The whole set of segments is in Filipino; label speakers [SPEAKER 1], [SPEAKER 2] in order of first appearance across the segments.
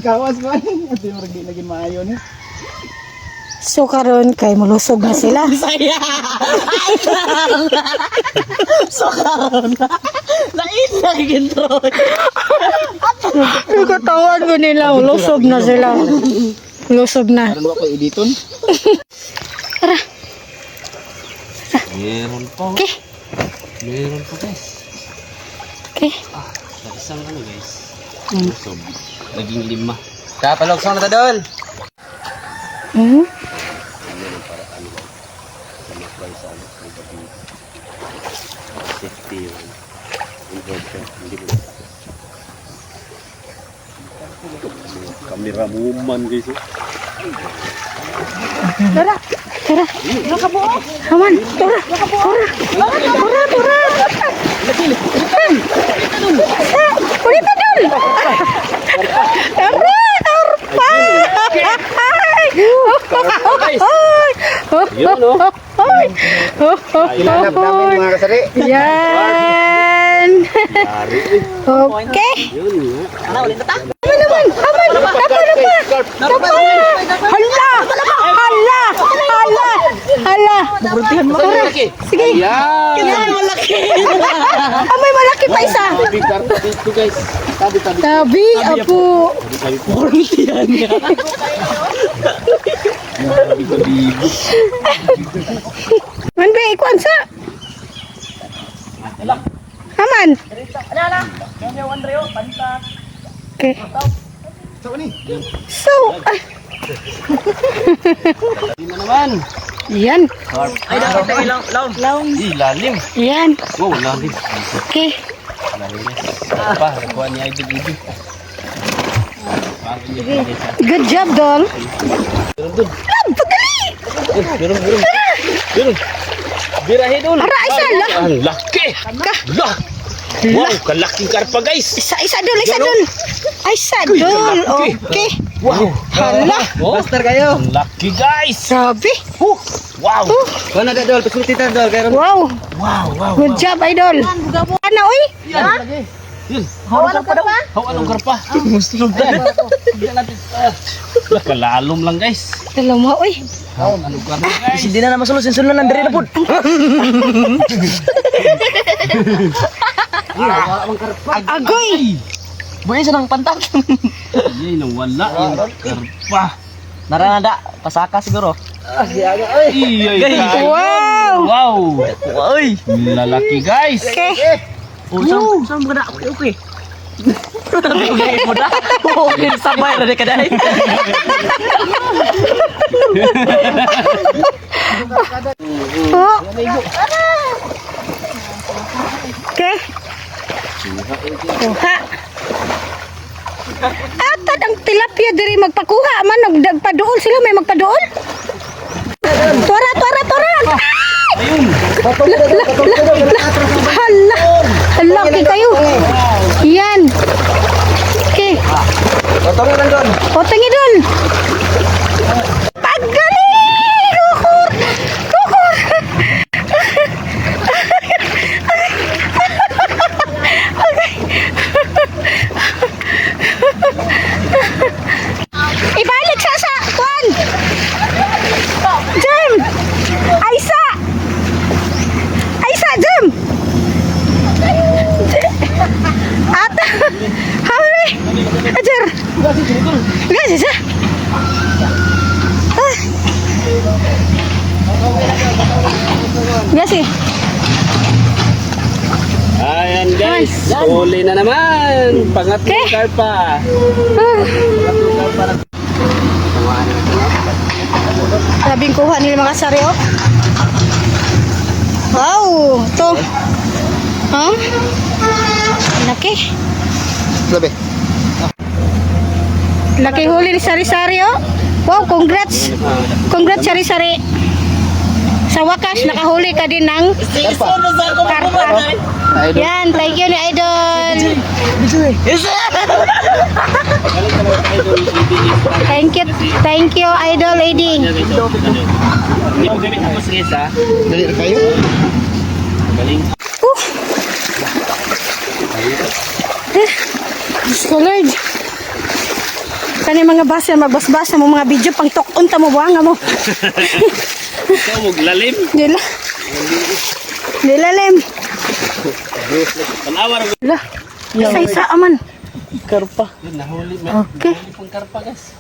[SPEAKER 1] Kawas ko ani. Ito yung lagi maayo ni.
[SPEAKER 2] So karon kay mulusog na sila.
[SPEAKER 1] Saya. So karon. Naisa ginto.
[SPEAKER 2] Yung katawan ko nila, mulusog na sila. Mulusog na.
[SPEAKER 1] Karon ko editon.
[SPEAKER 2] Tara.
[SPEAKER 3] Meron pa.
[SPEAKER 2] Okay.
[SPEAKER 3] Meron pa guys.
[SPEAKER 2] Okay.
[SPEAKER 3] Isang ano guys. So, naging 5. Kapalog sa na tadol.
[SPEAKER 2] Hmm?
[SPEAKER 3] Safety yun. Kamera woman guys.
[SPEAKER 2] Tara. Tara. Aman. Tara. Tara. Kulita dul. Tara.
[SPEAKER 1] Ilalap namin mga kasari.
[SPEAKER 2] Yan. Okay.
[SPEAKER 1] Ano ulit na ta?
[SPEAKER 2] Hala.
[SPEAKER 1] Berhentian mo.
[SPEAKER 2] Sige.
[SPEAKER 1] Yan malaki.
[SPEAKER 2] May malaki pa isa.
[SPEAKER 3] Big kartu dito guys. Tabi.
[SPEAKER 2] Tabi, apo.
[SPEAKER 1] Berhentian ya.
[SPEAKER 2] Man ba, ikuan sa? Aman. Okay. So,
[SPEAKER 3] Hindi na naman.
[SPEAKER 2] yan.
[SPEAKER 1] Ay dapat tayo laom.
[SPEAKER 3] Lalim.
[SPEAKER 2] Yan.
[SPEAKER 3] Wow, lalim.
[SPEAKER 2] Okay.
[SPEAKER 3] Lalim guys. Pa, nakuha niya ibig-ibig.
[SPEAKER 2] Good job, Dol.
[SPEAKER 3] Meron. Birahin dun.
[SPEAKER 2] Ara, isa la.
[SPEAKER 3] Ang laki. Lah. Wow, kalaking karpa guys.
[SPEAKER 2] Isa, Dol. Ay, isa, Dol. Okay.
[SPEAKER 3] Wow.
[SPEAKER 2] Hala.
[SPEAKER 1] Master kayo.
[SPEAKER 3] Ang laki guys.
[SPEAKER 2] Sabi.
[SPEAKER 3] Wow.
[SPEAKER 1] Kau na dol, pasuti ta dol kay
[SPEAKER 2] Wow.
[SPEAKER 3] Wow.
[SPEAKER 2] Good job, Idol. Ano, uy?
[SPEAKER 3] Yun.
[SPEAKER 1] Hawalan ka ba?
[SPEAKER 3] Haw, anong karpa? Muslog na. Nakalalom lang guys.
[SPEAKER 2] Dalaw mo, uy.
[SPEAKER 3] Haw, anong karpa guys?
[SPEAKER 1] Hindi na masulod sinsulon nang diri na pud.
[SPEAKER 2] Agoy.
[SPEAKER 1] Buhay sa nang pantak.
[SPEAKER 3] Yay, nawala yung karpa.
[SPEAKER 1] Naranada, pasaka siguro.
[SPEAKER 3] Iyay, guys.
[SPEAKER 2] Wow.
[SPEAKER 3] Wow.
[SPEAKER 1] Oy.
[SPEAKER 3] Lalaki guys.
[SPEAKER 2] Okay.
[SPEAKER 1] Oh, saan mo na? Okay. Okay mo na. Okay, sabay na ka dahil.
[SPEAKER 2] Oh. Okay. Kuha. Atad ang tilapia diri magpakuha man nagpaduol sila may magpaduol. Tora.
[SPEAKER 3] Ayun.
[SPEAKER 2] Hala kayo. Yan. Okay.
[SPEAKER 1] Potongin lang doon.
[SPEAKER 2] Potongin doon. Pagaling! Kukur! Ibalik sa kuan. Jam. Aisa, Jam. Ata. Hawi. Ajar. Gasi sa. Gasi.
[SPEAKER 3] Ayan guys. Huli na naman. Pangatlong karpa.
[SPEAKER 2] Labing kuha nila mga sari, oh. Wow, to. Huh? Laki.
[SPEAKER 1] Labi.
[SPEAKER 2] Laki huli ni Sari-Sari, oh. Wow, congrats. Congrats, Sari-Sari. Sa wakas, nakahuli ka din ng karpa. Yan, thank you ni Idol. Thank you, Idol Lady.
[SPEAKER 3] Hindi mo gamit ako sa isa.
[SPEAKER 1] Dali na kayo.
[SPEAKER 3] Galing.
[SPEAKER 2] Diyos ko, Lord. Kani mga basa magbasbas mo mga video pang tok-on ta mo buanga mo.
[SPEAKER 3] Ikaw mo lalim.
[SPEAKER 2] Dila. Dilalim.
[SPEAKER 3] Panawar.
[SPEAKER 2] La. Isa aman.
[SPEAKER 1] Karpa.
[SPEAKER 3] Yun, nahuli.
[SPEAKER 2] Okay.
[SPEAKER 3] Nahuli pong karpa, guys.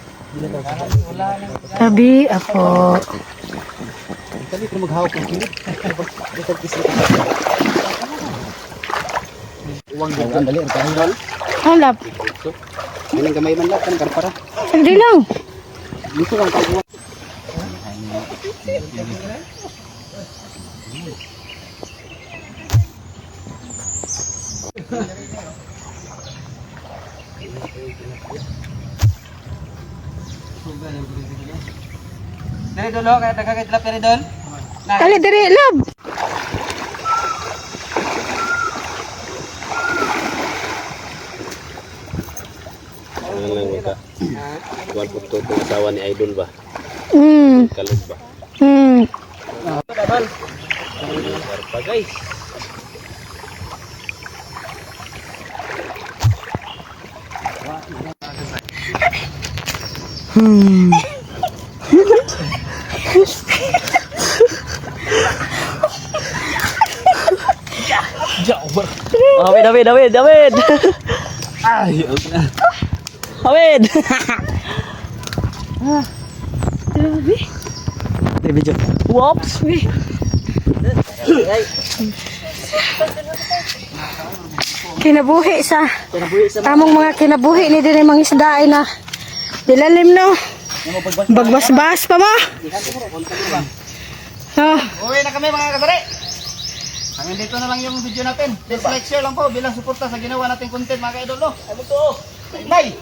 [SPEAKER 3] Wala na.
[SPEAKER 2] Tabi ako.
[SPEAKER 3] Kali ko maghawak ng kilit. Uwang doon. Dali, ang doon.
[SPEAKER 2] Halap.
[SPEAKER 3] Yan ang gamay man lang, kan karpa ra.
[SPEAKER 2] Sagdi lang.
[SPEAKER 3] Dito lang pag Dari dulu kayak dagang itlap dari dol.
[SPEAKER 2] Kali diri lab.
[SPEAKER 3] Ano lang maka. Kuan puto ko asawa ni Idol ba? Kalog ba? Karpa guys.
[SPEAKER 1] David.
[SPEAKER 3] Ay, okay.
[SPEAKER 1] David.
[SPEAKER 2] Tabi.
[SPEAKER 1] Video. Whoops.
[SPEAKER 2] Kinabuhi sa tamong mga kinabuhi ni diri mga isda ay na dilalim no. Bagbasbas pa mo.
[SPEAKER 3] Uwi na kami mga kasari. Hanggang dito na lang yung video natin. Please like, share lang po bilang suporta sa ginawa nating content mga ka-idol. Ano to? Bye!